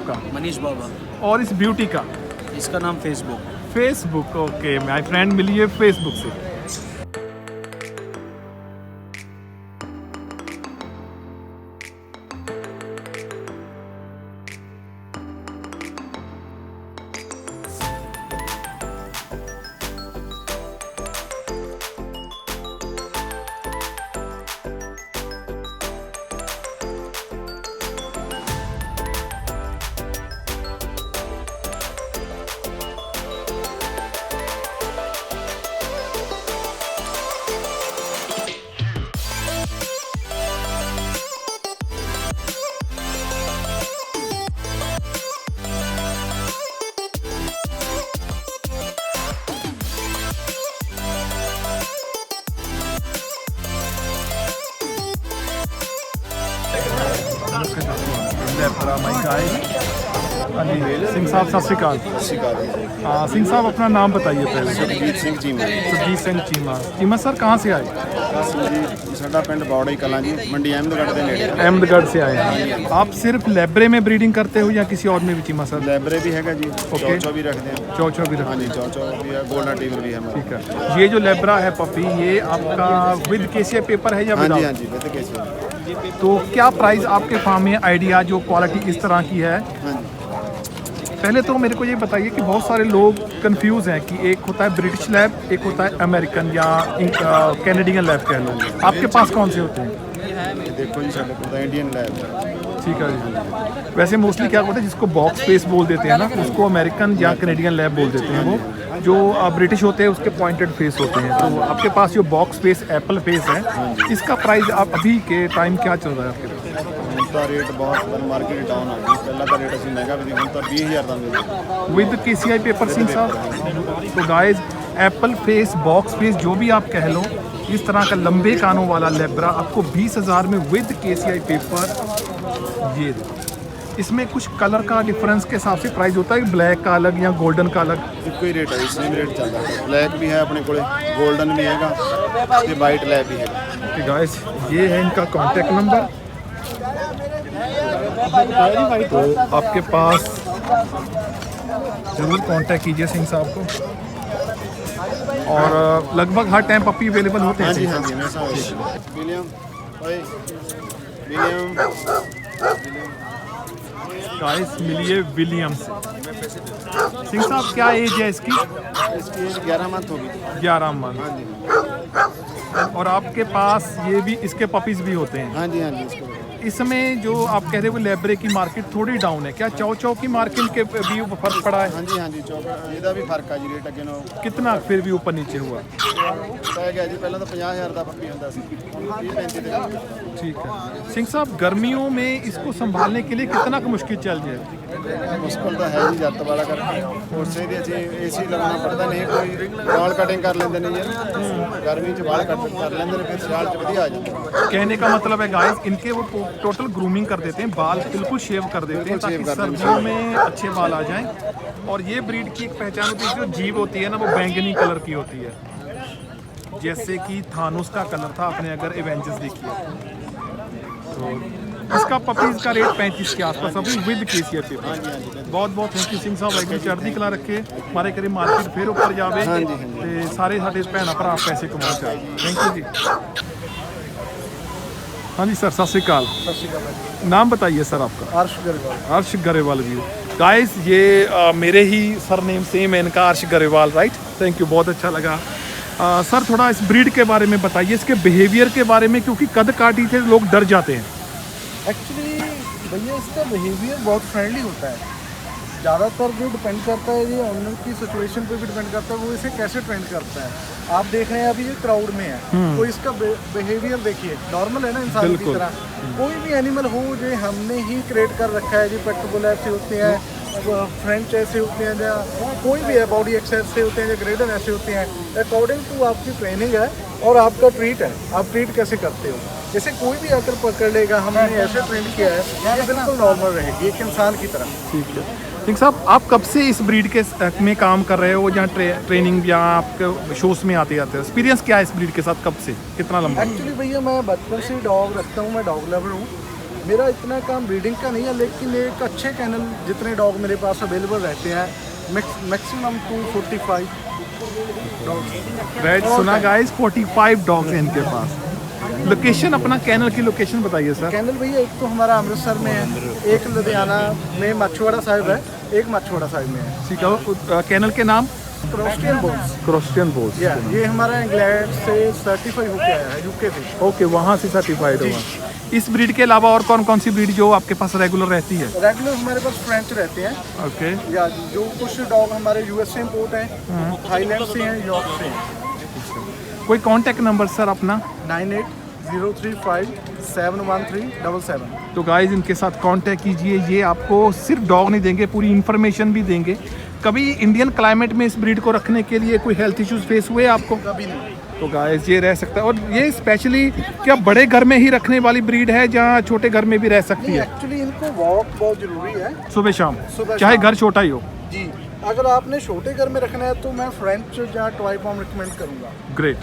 आपका? मनीष बाबा। और इस ब्यूटी का? इसका नाम Facebook. Facebook, okay. My friend मिली है फेसबुक से। सिंह साहब सत श्री अकाल। सिंह साहब अपना नाम बताइए पहले। सुरजीत सिंह चीमा। सुरजीत सिंह चीमा। चीमा सर कहाँ से आए? साडा पिंड बौड़ा कलां जी, मंडी अहमदगढ़ के नेड़े। अहमदगढ़ से आए हैं आप? सिर्फ लेबरे में ब्रीडिंग करते हो या किसी और में भी चीमा सर? लेबरे भी है जी, चौचो भी रखते हैं। चौचो भी रखते हाँ जी, चौचो भी है, गोल्डन टीवर भी है। ठीक है। ये जो लेबरा है पपी, ये आपका विद केसीआई पेपर है या हाँ जी? विदाउट? हाँ जी, विद केसीआई। तो क्या प्राइस आपके फार्म में आइडिया जो क्वालिटी इस तरह की है? हाँ जी। पहले तो मेरे को ये बताइए कि बहुत सारे लोग कंफ्यूज हैं कि एक होता है ब्रिटिश लैब, एक होता है अमेरिकन या कैनेडियन लैब कह लो। आपके पास कौन से होते हैं? देखो जी, साढ़े को इंडियन लैब है। ठीक है जी। वैसे मोस्टली क्या होता है जिसको बॉक्स फेस बोल देते हैं ना, उसको अमेरिकन या कैनेडियन लैब बोल देते हैं। वो जो ब्रिटिश होते हैं उसके पॉइंटेड फेस होते हैं। तो आपके पास जो बॉक्स फेस एप्पल फेस है, इसका प्राइस आप अभी के टाइम क्या चल रहा है आपके पास? उनका रेट बहुत मार्केट डाउन आ गई। पहला का रेट असं महंगा भी नहीं, तो 20,000 का मिलता विद केसीआई पेपर सिंह साहब। तो guys Apple face, box face जो भी आप कह लो, इस तरह का लंबे कानों वाला लेब्रा आपको 20,000 में विद केसीआई पेपर। ये इसमें कुछ कलर का डिफरेंस के हिसाब से प्राइस होता है, ब्लैक का अलग या गोल्डन का अलग? एक ही रेट है, सेम रेट चलता है। ब्लैक भी है अपने को, गोल्डन भी है, वाइट लैब भी है। तो गाइस ये है इनका कॉन्टेक्ट नंबर। तो आपके पास ज़रूर कांटेक्ट कीजिए सिंह साहब को। और लगभग हर टाइम पप्पी अवेलेबल होते हैं? हाँ जी, हाँ जी, हमेशा विलियम। गाइस मिलिए विलियम से। सिंह साहब क्या एज है इसकी? इसकी एज 11 मंथ होगी। 11 मंथ। हाँ जी। और आपके पास ये भी, इसके पपीज़ भी होते हैं? हाँ जी, हाँ जी। इसको इसमें जो आप कह रहे हो लेब्रे की मार्केट थोड़ी डाउन है, क्या चौ चौ की मार्केट के भी फर्क पड़ा है? हाँ जी, हाँ जी। ਇਹਦਾ ਵੀ ਫਰਕ ਆ ਜੀ, ਰੇਟ ਅੱਗੇ ਨਾਲੋਂ। कितना फिर भी ऊपर नीचे हुआ? ਪੈ ਗਿਆ ਜੀ, ਪਹਿਲਾਂ ਤਾਂ 50,000 ਦਾ ਪੱਪੀ ਹੁੰਦਾ ਸੀ, ਹੁਣ 30-35 ਦੇ। ठीक है। सिंह साहब गर्मियों में इसको संभालने के लिए कितना का मुश्किल चल जाए? ਮੁਸ਼ਕਲ ਤਾਂ ਹੈ ਜੀ, ਜੱਤ ਵਾਲਾ ਕਰਕੇ ਉਸੇ ਦੀ ਅਸੀਂ ਏਸੀ ਲਗਾਉਣਾ ਪੜਦਾ। ਨਹੀਂ ਕੋਈ ਵਾਲ ਕਟਿੰਗ ਕਰ ਲੈਂਦੇ ਨੇ ਜੀ, ਗਰਮੀ 'ਚ ਵਾਲ ਕੱਟ ਕਰ ਲੈਂਦੇ ਨੇ, ਫਿਰ ਸਿਆਲ 'ਚ ਵਧੀਆ ਆ ਜਾਂਦਾ। कहने का मतलब है गाइस, इनके वो टोटल ग्रूमिंग कर देते हैं, बाल बिल्कुल शेव कर देते हैं ताकि सर्दियों में अच्छे बाल आ जाएं। और ये ब्रीड की एक पहचान होती है, जो जीभ होती है ना, वो बैंगनी कलर की होती है, जैसे कि थानोस का कलर था, आपने अगर एवेंजर्स देखी है तो। इसका पपीज़ का रेट 35 के आसपास अभी विद केसीआई पेपर। बहुत बहुत थैंक यू सिंह साहब, वाहिगुरू चढ़दी कला रखे, मारे करे मार्केट फिर ऊपर जावे ते सारे साडे भैन भरा पैसे कमा चाहे। थैंक यू जी। हाँ जी सर, सत श्री अकाल। ਸਤਿ ਸ਼੍ਰੀ ਅਕਾਲ। नाम बताइए सर आपका? अर्श गरेवाल। अर्श गरेवाल भी। गाइस ये मेरे ही सरनेम सेम है इनका, अर्श गरेवाल, राइट? थैंक यू, बहुत अच्छा लगा। सर थोड़ा इस ब्रीड के बारे में बताइए, इसके बिहेवियर के बारे में, क्योंकि कद काठी से लोग डर जाते हैं। एक्चुअली भैया इसका बिहेवियर बहुत फ्रेंडली होता है। ज़्यादातर जो डिपेंड करता है ये ऑनर की सिचुएशन पे भी डिपेंड करता है, वो इसे कैसे ट्रेंड करता है। आप देख रहे हैं अभी ये क्राउड में है, तो इसका बिहेवियर देखिए, नॉर्मल है ना इंसान की तरह। कोई भी एनिमल हो जो हमने ही क्रिएट कर रखा है जी, पेटबुल ऐसे होते हैं, फ्रेंच ऐसे होते हैं, या कोई भी है बॉडी एक्सरसाइज से होते हैं, या ग्रेडन ऐसे होते हैं। अकॉर्डिंग टू आपकी ट्रेनिंग है और आपका ट्रीट है, आप ट्रीट कैसे करते हो। जैसे कोई भी आकर पकड़ लेगा, हमने ऐसे ट्रेन किया है, ये बिल्कुल नॉर्मल रहेगी एक इंसान की तरह। ठीक है। सिंह साहब आप कब से इस ब्रीड के में काम कर रहे हो, जहाँ ट्रेनिंग या आपके शोज़ में आते जाते हैं? एक्सपीरियंस क्या है इस ब्रीड के साथ, कब से, कितना लंबा? एक्चुअली भैया मैं बचपन से डॉग रखता हूँ, मैं डॉग लवर हूँ। मेरा इतना काम ब्रीडिंग का नहीं है, लेकिन एक अच्छे कैनल जितने डॉग मेरे पास अवेलेबल रहते हैं, मैक्सिमम 245 डॉग्स। रेड सुना गाइस, 45 डॉग्स हैं इनके पास। लोकेशन, अपना कैनल की लोकेशन बताइए सर। कैनल भैया एक तो हमारा अमृतसर में है, एक लुधियाना में मछुआरा साहिब है, एक मछुआरा साहिब में है। ठीक है, कैनल के नाम क्रोस्टियन बोल्स। क्रोस्टियन बोल्स। ये हमारा इंग्लैंड से सर्टिफाई होके आया है, यूके से। ओके, वहाँ से सर्टिफाइड होगा। इस ब्रीड के अलावा और कौन कौन सी ब्रीड जो आपके पास रेगुलर रहती है? रेगुलर हमारे पास फ्रेंच रहते हैं। ओके। या जो कुछ डॉग हमारे यूएस से इम्पोर्ट हैं, थाईलैंड से हैं, यूरोप से हैं। कोई कांटेक्ट नंबर सर अपना? 9803571377। तो गाइस इनके साथ कांटेक्ट कीजिए, ये आपको सिर्फ डॉग नहीं देंगे, पूरी इन्फॉर्मेशन भी देंगे। कभी इंडियन क्लाइमेट में इस ब्रीड को रखने के लिए कोई हेल्थ इश्यूज फेस हुए आपको? कभी नहीं। तो गाइस ये रह सकता है। और ये स्पेशली क्या बड़े घर में ही रखने वाली ब्रीड है, जहाँ छोटे घर में भी रह सकती है? एक्चुअली इनको वॉक बहुत जरूरी है, सुबह शाम, सुबह चाहे शाम। घर छोटा ही हो। जी। अगर आपने छोटे घर में रखना है तो मैं फ्रेंच या टॉय फॉर्म रिकमेंड करूंगा, ग्रेट।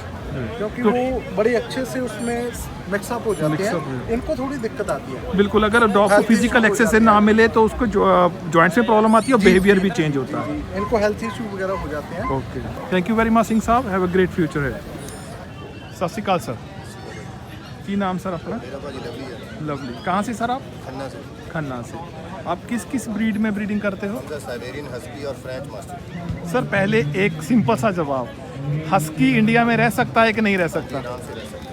क्योंकि तो- वो बड़े अच्छे से उसमें मिक्सअप हो जाते Mix up हो हैं। इनको थोड़ी दिक्कत आती है। बिल्कुल, अगर डॉग को Health फिजिकल issue हो एक्सरसाइज जाते ना हैं। मिले तो उसको जॉइंट्स में प्रॉब्लम आती है और बिहेवियर भी चेंज होता है। इनको हेल्थ इशू वगैरह हो जाते हैं। Okay, thank you very much Singh साहब, हैव अ ग्रेट फ्यूचर है। सत श्री अकाल सर, की नाम सर अपना? लवली। कहाँ से सर आप? खन्ना से। खन्ना से। आप किस किस ब्रीड में ब्रीडिंग करते हो? साइबेरियन हस्की और फ्रेंच मास्टिफ। सर पहले एक सिंपल सा जवाब, हस्की इंडिया में रह सकता है कि नहीं रह सकता? आराम से रह सकते हैं।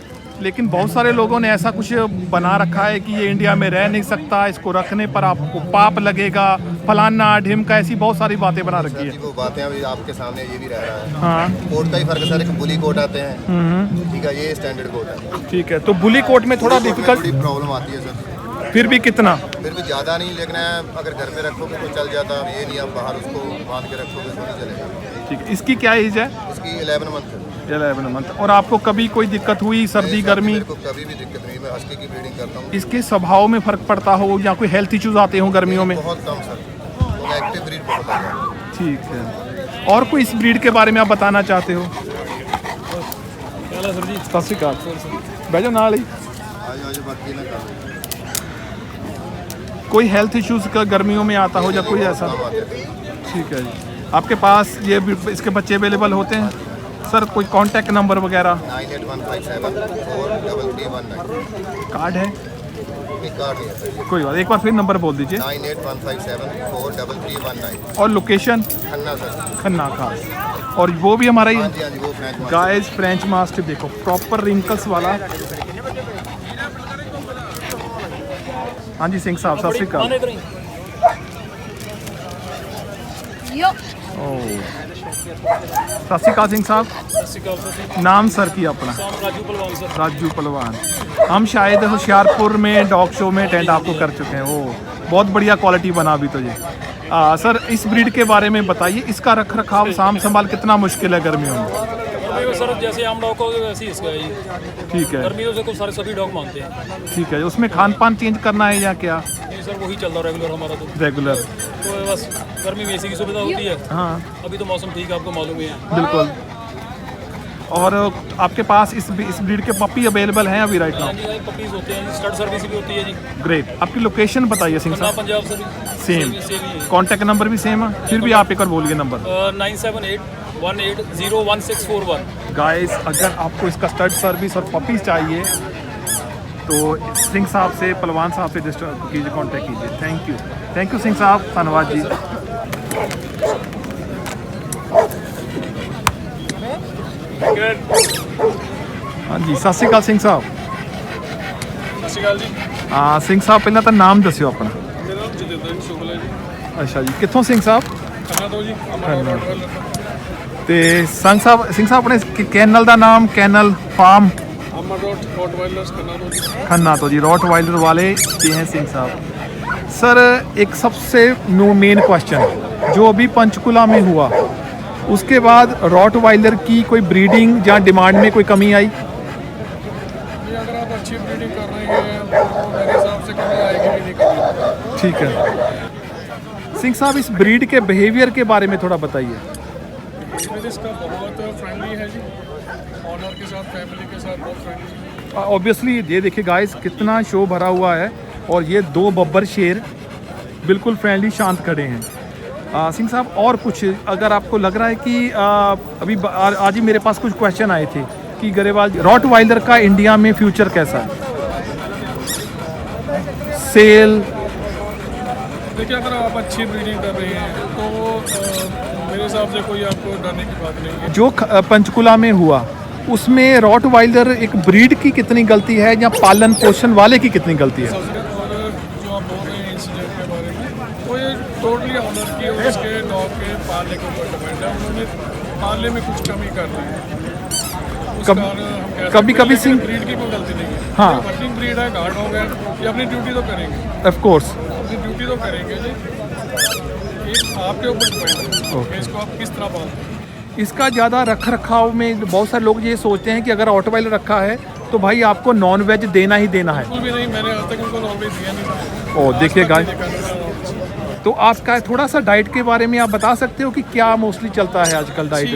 लेकिन बहुत सारे लोगों ने ऐसा कुछ बना रखा है कि ये इंडिया में रह नहीं सकता, इसको रखने पर आपको पाप लगेगा, फलाना ढिमका, ऐसी बहुत सारी बातें बना रखी सर जी है। वो बातें अभी आपके सामने ये भी रह रहा है। हाँ। कोट का ही फर्क है सर, एक बुली कोट आते हैं, ठीक है, ये स्टैंडर्ड कोट है। ठीक है, तो बुली कोट में थोड़ा डिफिकल्ट, थोड़ी प्रॉब्लम आती है सर, फिर भी कितना? फिर भी ज़्यादा नहीं, लेकिन अगर घर में रखोगे तो चल जाता, ये नहीं आप बाहर उसको बांध के रखोगे तो नहीं चलेगा। ठीक है, इसकी क्या एज है? इसकी 11 मंथ है। 11 मंथ। और आपको कभी कोई दिक्कत हुई, सर्दी गर्मी? मेरे को कभी भी दिक्कत नहीं, मैं हस्की की ब्रीडिंग करता हूँ। इसके स्वभाव में फर्क पड़ता हो या कोई हेल्थ इश्यूज आते हो गर्मियों में? बहुत कम सर, वो एक्टिव ब्रीड बहुत है। ठीक है, और कोई इस ब्रीड के बारे में आप बताना चाहते हो? सत श्री अकाल, बैठो नाल ही। आज बाकी ना कर कोई हेल्थ इश्यूज का गर्मियों में आता हो या कोई ऐसा? ठीक है जी, आपके पास ये इसके बच्चे अवेलेबल होते हैं सर? कोई कांटेक्ट नंबर वगैरह? 9815743319। कार्ड है? एक कार्ड नहीं है सर। कोई बात, एक बार फिर नंबर बोल दीजिए। 9815743319। और लोकेशन? खन्ना सर। खन्ना खास। और वो भी हमारा ही हाँ जी, हाँ जी, वो French mastiff. Guys French mastiff, देखो प्रॉपर रिंकल्स वाला। हाँ जी सिंह साहब, सत श्री अकाल। ओह, सत श्री अकाल सिंह साहब। नाम सर की अपना? राजू पहलवान सर। राजू पहलवान। हम शायद होशियारपुर में डॉग शो में अटेंड आपको कर चुके हैं। वो बहुत बढ़िया क्वालिटी बना अभी तो ये। सर इस ब्रीड के बारे में बताइए, इसका रख रखाव साम संभाल कितना मुश्किल है गर्मियों में? गर्मी में सर जैसे आम डॉग को वैसे ही इसका है ये। ठीक है, गर्मियों से कुछ सारे सभी डॉग मांगते हैं। ठीक है। उसमें खान पान चेंज करना है या क्या? नहीं सर वही चल रहा रेगुलर हमारा तो। रेगुलर? तो बस गर्मी में एसी की सुविधा होती है। हाँ अभी तो मौसम ठीक है, आपको मालूम ही है। बिल्कुल। और आपके पास इस ब्रीड के पपी अवेलेबल हैं अभी राइट हाँ नाउ? जी, पपीज होते हैं, स्टड सर्विस भी होती है जी। ग्रेट। आपकी लोकेशन बताइए सिंह खन्ना साहब। पंजाब सर। सेम। सेम ही है। कॉन्टैक्ट नंबर भी सेम है? फिर भी आप एक बार बोलिए नंबर। 9781801641। गाइस अगर आपको इसका स्टड सर्विस और पपीज चाहिए तो सिंह साहब से, पहलवान साहब से कीजिए, कॉन्टैक्ट कीजिए। थैंक यू सिंह साहब, धन्यवाद जी। हाँ जी, सत श्री अकाल सिंह साहब। ਸਤਿ ਸ਼੍ਰੀ ਅਕਾਲ ਜੀ। हाँ सिंह साहब ਪਹਿਲਾਂ ਤਾਂ ਨਾਮ ਦੱਸਿਓ ਆਪਣਾ। ਮੇਰਾ ਨਾਮ ਜਤਿੰਦਰ ਸ਼ੁਕਲ ਹੈ ਜੀ। ਅੱਛਾ ਜੀ, ਕਿੱਥੋਂ ਸਿੰਘ ਸਾਹਿਬ? ਖੰਨਾ ਤੋਂ ਜੀ। ਖੰਨਾ। ਤੇ ਸਿੰਘ ਸਾਹਿਬ ਆਪਣੇ ਕੈਨਲ ਦਾ ਨਾਮ? ਕੈਨਲ ਫਾर्म ਅਮਰ ਰੋਟ ਵਾਇਲਰਸ ਖੰਨਾ ਤੋਂ ਜੀ। खन्ना तो जी रॉट वाइल्डर वाले ये हैं सिंह साहब। सर एक सबसे मेन क्वेश्चन जो अभी पंचकुला में हुआ, उसके बाद रॉट वाइल्डर की कोई ब्रीडिंग या डिमांड में कोई कमी आई? अगर आप अच्छी ब्रीडिंग कर रहे हैं तो मेरे हिसाब से कमी आएगी भी नहीं कभी। ठीक है। सिंह साहब इस ब्रीड के बिहेवियर के बारे में थोड़ा बताइए। इसका बहुत फ्रेंडली है जी, ऑनर के साथ, फैमिली के साथ बहुत फ्रेंडली है। ऑब्वियसली ये देखिए गाइस कितना शो भरा हुआ है और ये 2 बब्बर शेर बिल्कुल फ्रेंडली शांत खड़े हैं। सिंह साहब और कुछ अगर आपको लग रहा है कि अभी आज ही मेरे पास कुछ क्वेश्चन आए थे कि गरेवाल रॉटवाइलर का इंडिया में फ्यूचर कैसा है, सेल? देखिए, अगर आप अच्छी ब्रीडिंग कर रहे हैं तो मेरे हिसाब से कोई आपको डरने की बात नहीं है। जो पंचकुला में हुआ उसमें रॉटवाइलर एक ब्रीड की कितनी गलती है या पालन पोषण वाले की कितनी गलती है? और जो आप बोल रहे हैं इंसिडेंट के बारे में, वो ये टोटली ऑनर की और उसके डॉग के पालने के ऊपर डिपेंड है। उन्होंने पालने में कुछ कमी कर दी है। कभी सिंह ब्रीड की कोई गलती नहीं है। हाँ, वर्किंग ब्रीड है, गार्ड हो गए, ये अपनी ड्यूटी तो करेंगे, ऑफ कोर्स अपनी ड्यूटी तो करेंगे जी। ये आपके ऊपर डिपेंड है कि इसको आप किस तरह पालते हैं। इसका ज़्यादा रख रखाव में बहुत सारे लोग ये सोचते हैं कि अगर रॉटवाइलर रखा है तो भाई आपको नॉन वेज देना ही देना है। बिल्कुल भी नहीं, मैंने आज तक उनको नॉनवेज दिया नहीं था। ओ देखिए गाइस, अच्छी तो आपका थोड़ा सा डाइट के बारे में आप बता सकते हो कि क्या मोस्टली चलता है आजकल डाइट?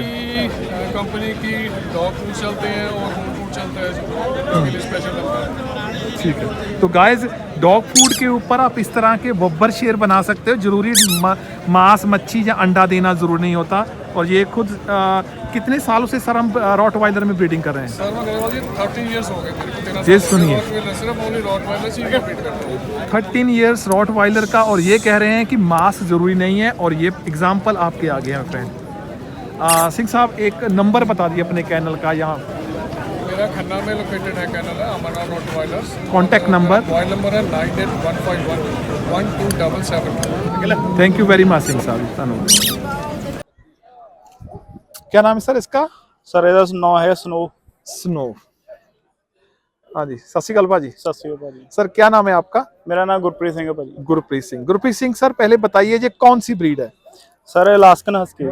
कंपनी की डॉग फूड चलते हैं और फूड चलता है जो स्पेशल लगता है। ठीक है, तो गाइस डॉग फूड के ऊपर आप इस तरह के बब्बर शेर बना सकते हो। जरूरी मांस मच्छी या अंडा देना जरूरी नहीं होता। और ये खुद कितने सालों से सर हम रॉटवाइलर में ब्रीडिंग कर रहे हैं? सर मैं गरेवाल जी 13 इयर्स हो गए मेरे को। 13 ये सुनिए, सिर्फ ओनली रॉटवाइलर से ही ब्रीड करते हैं। 13 इयर्स रॉटवाइलर का, और ये कह रहे हैं कि मांस जरूरी नहीं है। और ये एग्जाम्पल आपके आगे हैं फ्रेंड। सिंह साहब एक नंबर बता दिए अपने चैनल का। यहाँ मेरा खन्ना में लोकेटेड है चैनल है Amarnath rottweilers. Contact number? Mobile number है 9815112277। Thank you very much Singh sahab, धन्यवाद। क्या नाम है सर इसका? सर ਇਹਦਾ ਨਾਂ ਹੈ स्नो। स्नो। हाँ जी, सत श्री अकाल भाजी। सत श्री अकाल भाजी। सर क्या नाम है आपका? मेरा नाम गुरप्रीत सिंह है भाजी। गुरप्रीत सिंह। गुरप्रीत सिंह सर पहले बताइए ये कौन सी ब्रीड है? Sir Alaskan husky.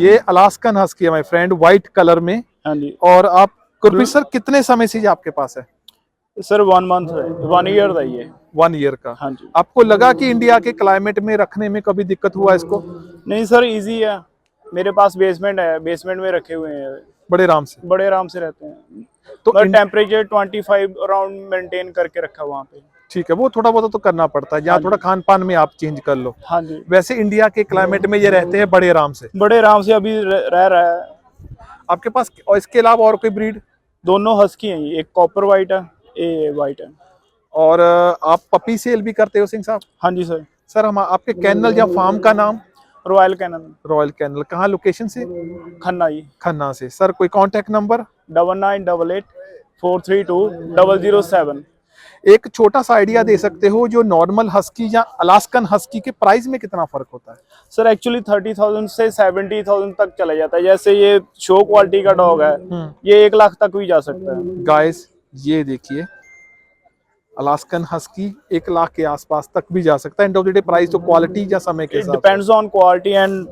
ये अलास्कन हस्की है माय फ्रेंड, व्हाइट कलर में। हाँ जी। और आप गुरप्रीत सर कितने समय से ये आपके पास है? सर 1 मंथ है, 1 ईयर का ये। 1 ईयर का। हाँ जी। आपको लगा कि इंडिया के क्लाइमेट में रखने में कभी दिक्कत हुआ इसको? नहीं सर, इजी है। मेरे पास बेसमेंट है, बेसमेंट में रखे हुए हैं, बड़े आराम से? बड़े आराम से रहते हैं। तो तो टेम्परेचर 25 अराउंड मेंटेन करके रखा वहाँ पे। ठीक है, वो थोड़ा बहुत तो करना पड़ता है, जहाँ थोड़ा खान पान में आप चेंज कर लो। हाँ जी। वैसे इंडिया के क्लाइमेट में ये रहते हैं बड़े आराम से? बड़े आराम से अभी रह रहा है। आपके पास और इसके अलावा और कोई ब्रीड? दोनों हस्की हैं, एक कॉपर वाइट है, एक वाइट है। और आप पपी सेल भी करते हो सिंह साहब? हाँ जी सर। सर हम आपके कैनल या फार्म का नाम? Royal Canin. Royal Kennel. कहाँ लोकेशन से? खन्ना जी। खन्ना से। सर कोई कांटेक्ट नंबर? 9988432007। एक छोटा सा आइडिया दे सकते हो जो नॉर्मल हस्की या अलास्कन हस्की के प्राइस में कितना फर्क होता है? सर एक्चुअली 30,000 से 70,000 तक चला जाता है। जैसे ये शो क्वालिटी का डॉग है, ये 1 लाख तक भी जा सकता है। गाइस ये देखिए, अलास्कन हस्की 1 लाख के आसपास तक भी जा सकता है। End of the day price तो क्वालिटी या समय के साथ डिपेंड्स ऑन क्वालिटी। एंड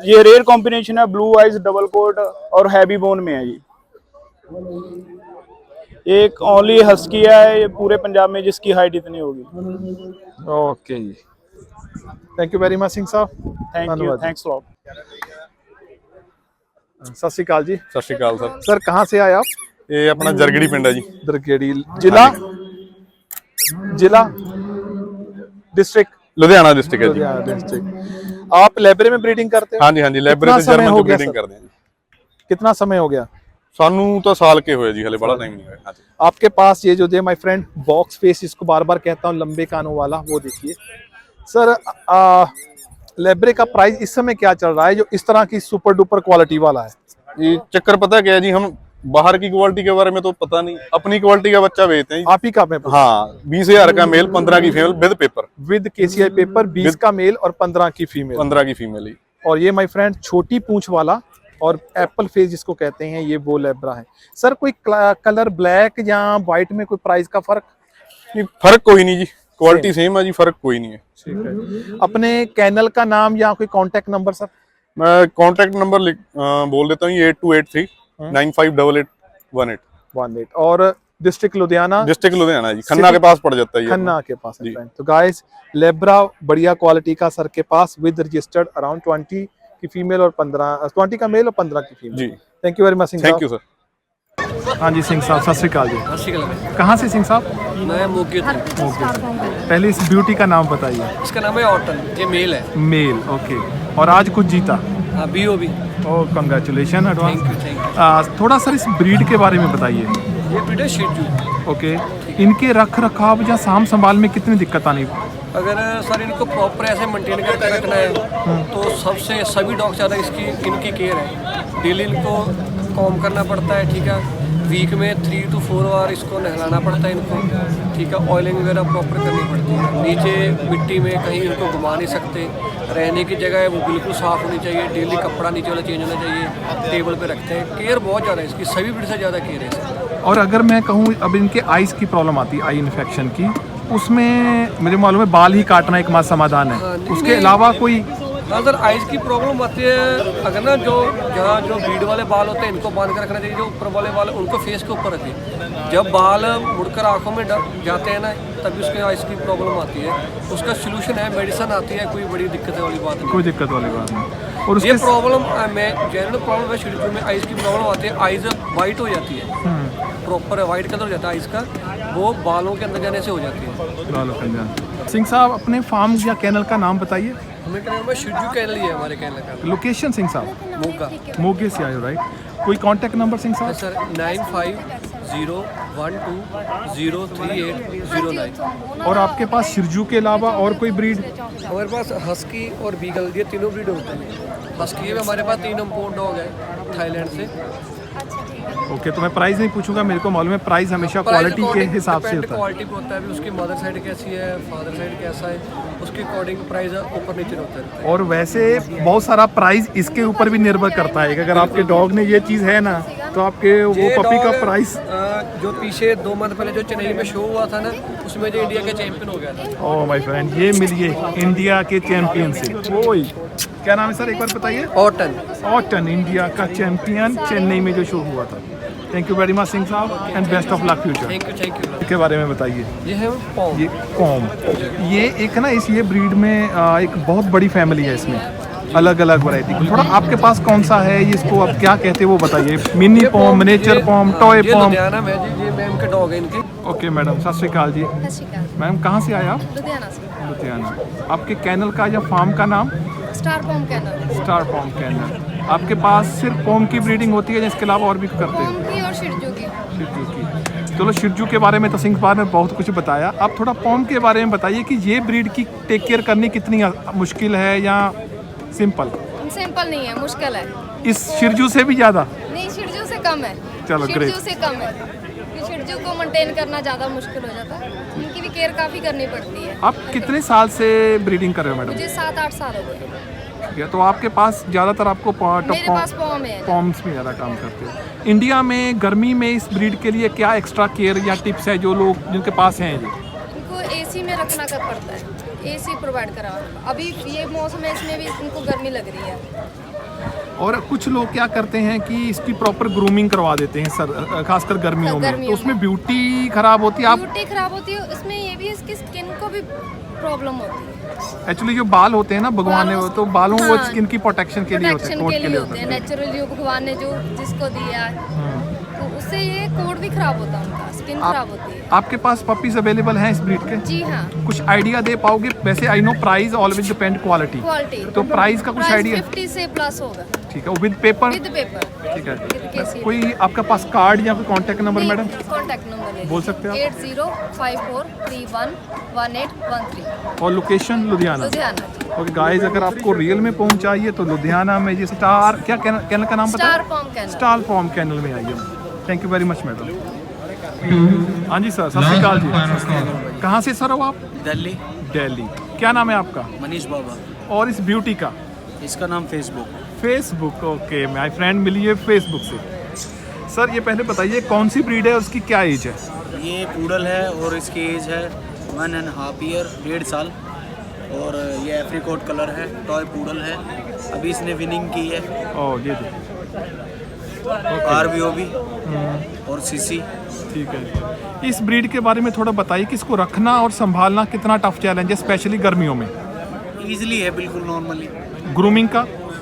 ये रेयर कॉम्बिनेशन है, ब्लू आइज डबल कोट और हैवी बोन में है जी। एक ओनली हस्की है ये पूरे पंजाब में जिसकी हाइट इतनी होगी। Okay ji, thank you very much Singh sahab. Thank you, thanks lot. सत श्री अकाल जी। सत श्री अकाल सर। सर कहाँ से आए आप? ये अपना जरगड़ी पिंड है जी। दरगेड़ी। जिला डिस्ट्रिक्ट? लुधियाना डिस्ट्रिक्ट है जी। लुधियाना डिस्ट्रिक्ट। आप लाइब्रेरी में ब्रीडिंग करते हो? हाँ जी, हाँ जी, लाइब्रेरी कितना से समय हो जर्मन गया ब्रीडिंग सर? करते हैं जी। कितना समय हो गया? सानू तो साल के हुए जी, हले बड़ा टाइम नहीं हुआ। हाँ जी। आपके पास ये जो दे माय फ्रेंड बॉक्स फेस, इसको बार बार कहता हूँ, लंबे कानों वाला, वो देखिए सर। लाइब्रेरी का प्राइस इस समय क्या चल रहा है जो इस तरह की सुपर डुपर क्वालिटी वाला है? ये चक्कर पता क्या है जी, हम बाहर की क्वालिटी के बारे में तो पता नहीं, अपनी क्वालिटी का बच्चा बेचते हैं। आप ही का पेपर? हाँ, 20,000 का मेल, 15 की female with paper, with KCI paper. 20 का मेल और 15 की फीमेल। 15 की फीमेल ही। और ये माय फ्रेंड छोटी पूंछ वाला और एप्पल फेस जिसको कहते हैं, ये वो लैब्रा है। सर कोई कलर ब्लैक या व्हाइट में कोई प्राइस का फर्क? फर्क कोई नहीं जी, क्वालिटी सेम है जी, फर्क कोई नहीं है। ठीक है। अपने कैनल का नाम या कोई कांटेक्ट नंबर सर? मैं कांटेक्ट नंबर बोल देता हूँ, 8283 958818। और डिस्ट्रिक्ट लुधियाना? डिस्ट्रिक्ट लुधियाना जी, खन्ना के पास पड़ जाता है ये। खन्ना के पास है। तो गाइस लेब्रा बढ़िया क्वालिटी का सर के पास, विद रजिस्टर्ड, अराउंड 20 की फीमेल और 15, 20 का मेल और 15 की फीमेल जी। Thank you very much. Thank you sir. हाँ जी सिंह साहब, सत श्री अकाल जी। सत कहाँ से सिंह साहब? मैं मोगे था। पहले इस ब्यूटी का नाम बताइए। इसका नाम है ऑटन, ये मेल है। Male, okay. और आज कुछ जीता? हाँ, BOB. Oh congratulation thank advance. थोड़ा सर इस ब्रीड के बारे में बताइए। ये ब्रीड है शिजू। ओके, इनके रख रखाव या साम संभाल में कितनी दिक्कत आनी? अगर सर इनको प्रॉपर ऐसे मेंटेन करके रखना है तो सबसे सभी डॉग ज़्यादा इनकी केयर है। डेली इनको कॉम करना पड़ता है, ठीक है। वीक में 3 to 4 बार इसको नहलाना पड़ता है इनको, ठीक है। ऑयलिंग वगैरह प्रॉपर करनी पड़ती है। नीचे मिट्टी में कहीं इनको घुमा नहीं सकते। रहने की जगह है वो बिल्कुल साफ़ होनी चाहिए। डेली कपड़ा नीचे वाला चेंज होना चाहिए। टेबल पे रखते हैं। केयर बहुत ज़्यादा है इसकी, सभी ब्रीड से ज़्यादा केयर है इसकी। और अगर मैं कहूँ अब इनके आइज़ की प्रॉब्लम आती है, आई इन्फेक्शन की, उसमें मुझे मालूम है बाल ही काटना एक मात्र समाधान है, उसके अलावा कोई? हाँ सर, आइज़ की प्रॉब्लम आती है अगर ना जो जहाँ जो ब्रीड वाले बाल होते हैं इनको बांध कर रखना चाहिए। जो ऊपर वाले बाल उनको फेस के ऊपर रखें। जब बाल मुड़कर आंखों में जाते हैं ना तभी उसके आइज़ की प्रॉब्लम आती है। उसका सोल्यूशन है, मेडिसिन आती है, कोई बड़ी दिक्कत वाली बात नहीं। कोई दिक्कत वाली बात नहीं। और ये उसके प्रॉब्लम में जनरल प्रॉब्लम है शिजू में, आइज़ की प्रॉब्लम आती है। आइज़ वाइट हो जाती है, प्रॉपर वाइट कलर हो जाता है आइज़ का, वो बालों के अंदर जाने से हो जाती है। सिंह साहब अपने फार्म या कैनल का नाम बताइए। हमें क्या नाम है? शिजू कैनल ही है हमारे कैनल का। लोकेशन सिंह साहब? मोगा। मोगे से आए हो, राइट? कोई कांटेक्ट नंबर सिंह साहब? सर 9501203809। और आपके पास शिरजू के अलावा और कोई ब्रीड? हमारे पास हस्की और बीगल, ये तीनों ब्रीड होते हैं। हस्की में हमारे पास 3 इम्पोर्ट डॉग है थाईलैंड से। ओके, तो मैं प्राइस नहीं पूछूंगा, मेरे को मालूम है प्राइस हमेशा क्वालिटी के हिसाब से होता है। क्वालिटी पे होता है, अभी उसकी मदर साइड कैसी है, फादर साइड कैसा है, उसके अकॉर्डिंग प्राइस ऊपर नीचे होता है। और वैसे बहुत सारा प्राइस इसके ऊपर भी निर्भर करता है कि अगर आपके डॉग ने ये चीज़ है ना तो आपके वो पपी का प्राइस। जो पीछे 2 मंथ पहले जो चेन्नई में शो हुआ था ना, उसमें जो इंडिया के चैंपियन हो गया था। ओह माय फ्रेंड, ये मिलिए इंडिया के चैंपियन से। वही क्या नाम है सर, एक बार बताइए। ऑटन। ऑटन, इंडिया का चैंपियन, चेन्नई में जो शो हुआ था। Thank you very much Singh sahab and best of luck future. Thank you. के बारे में बताइए। ये है पॉम। ये कॉम, ये एक ना ये ब्रीड में एक बहुत बड़ी फैमिली है, इसमें अलग अलग वैरायटी की। थोड़ा आपके पास कौन सा है, इसको आप क्या कहते हैं वो बताइए। Mini Pom, miniature Pom, toy Pom? ये मैम के डॉग है इनके। ओके मैडम, सत श्री अकाल जी। सत श्री अकाल। मैम कहाँ से आए आप? लुधियाना से। लुधियाना। आपके कैनल का या फार्म का नाम? Star Pom kennel. Star Pom kennel. आपके पास सिर्फ पॉम की ब्रीडिंग होती है या इसके अलावा और भी करते हैं? पॉम की और शिरजू की। शिरजू की। चलो शिरजू के बारे में तो सिंह बार ने बहुत कुछ बताया। आप थोड़ा पॉम के बारे में बताइए कि ये ब्रीड की टेक केयर करनी कितनी मुश्किल है या सिंपल? सिंपल नहीं है, मुश्किल है। इस शिरजू से भी ज़्यादा? नहीं, शिरजू से कम है। चलो ग्रेट। शिरजू से कम है, शिरजू को मेंटेन करना ज़्यादा मुश्किल हो जाता है। उनकी भी केयर काफ़ी करनी पड़ती है। आप कितने साल से ब्रीडिंग कर रहे हो मैडम? मुझे 7-8 साल हो गए। ठीक है, तो आपके पास ज़्यादातर आपको मेरे पास पॉम है। पॉम्स में ज़्यादा काम करते हो। इंडिया में गर्मी में इस ब्रीड के लिए क्या एक्स्ट्रा केयर या टिप्स है जो लोग जिनके पास हैं? इनको एसी में रखना कर पड़ता है, एसी प्रोवाइड करवाना। अभी ये मौसम है, इसमें भी इनको गर्मी लग रही है। और कुछ लोग क्या करते हैं कि इसकी प्रॉपर ग्रूमिंग करवा देते हैं सर, खासकर गर्मियों में, तो उसमें ब्यूटी खराब होती है। ब्यूटी खराब होती है, उसमें ये भी इसकी स्किन को भी प्रॉब्लम होती है। एक्चुअली जो बाल होते हैं ना भगवान ने, तो बालों वो हाँ, स्किन की प्रोटेक्शन के लिए होते हैं, कोट के लिए होते हैं। नेचुरली भगवान ने जो जिसको दिया है, तो उससे ये कोट भी खराब होता है, उनका स्किन खराब होती है। आपके पास पपीज अवेलेबल हैं इस ब्रीड के? जी हाँ। कुछ आइडिया दे पाओगे? वैसे I know price always depend quality, तो प्राइस का कुछ आइडिया? 50 से प्लस होगा। ठीक है, विद पेपर? With paper. ठीक है। कोई आपके पास कार्ड या कोई contact number madam? Contact number बोल सकते हैं आप? 8054311813। और location Ludhiana? Ludhiana. Okay guys, अगर आपको रियल में पहुंच चाहिए तो लुधियाना में ये स्टार क्या कैनल का नाम स्टार बताया? पॉम कैनल। स्टार पॉम कैनल में आइए। Thank you very much madam. हाँ जी सर, सत श्री अकाल जी। कहाँ से सर हो आप? दिल्ली। दिल्ली। क्या नाम है आपका? मनीष बाबा। और इस ब्यूटी का? इसका नाम Facebook. Facebook, okay. My friend मिली है फेसबुक से। सर ये पहले बताइए कौन सी ब्रीड है, उसकी क्या एज है? ये पूडल है और इसकी एज है 1.5 ईयर, 1.5 साल। और ये एफ्रिकोट कलर है, टॉय पूडल है। अभी इसने विनिंग की है। ओह ये RBOB और CC। ठीक है। इस ब्रीड के बारे में थोड़ा बताइए कि इसको रखना और संभालना कितना टफ चैलेंज है, स्पेशली गर्मियों में? ईजिली है, बिल्कुल नॉर्मली। ग्रूमिंग का?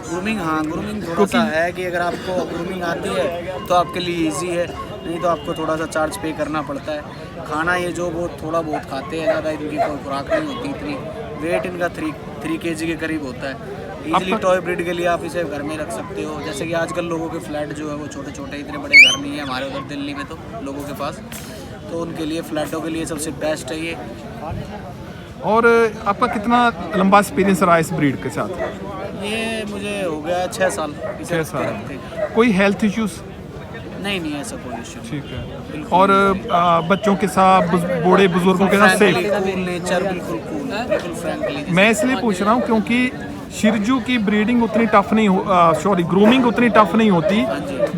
ग्रूमिंग, हाँ ग्रूमिंग थोड़ा सा है कि अगर आपको ग्रूमिंग आती है तो आपके लिए इजी है। नहीं तो आपको थोड़ा सा चार्ज पे करना पड़ता है। खाना ये जो बहुत थोड़ा बहुत खाते हैं, ज़्यादा इनकी कोई खुराक नहीं होती इतनी। वेट इनका 3 kg के करीब होता है। इजीली टॉय ब्रीड के लिए आप इसे घर में रख सकते हो। जैसे कि आजकल लोगों के फ्लैट जो है वो छोटे छोटे, इतने बड़े घर नहीं है हमारे उधर दिल्ली में तो लोगों के पास, तो उनके लिए फ्लैटों के लिए सबसे बेस्ट है ये। और आपका कितना लंबा एक्सपीरियंस रहा इस ब्रीड के साथ? ये मुझे हो गया 6 साल। 6 साल। कोई हेल्थ इश्यूज? नहीं ऐसा कोई इश्यू। ठीक है। और बच्चों के साथ, बूढ़े बुजुर्गों के साथ सेफ? नेचर बिल्कुल कूल, बिल्कुल फ्रैंकली। मैं इसलिए पूछ रहा हूँ क्योंकि शिरजू की ब्रीडिंग उतनी टफ नहीं ग्रूमिंग उतनी टफ नहीं होती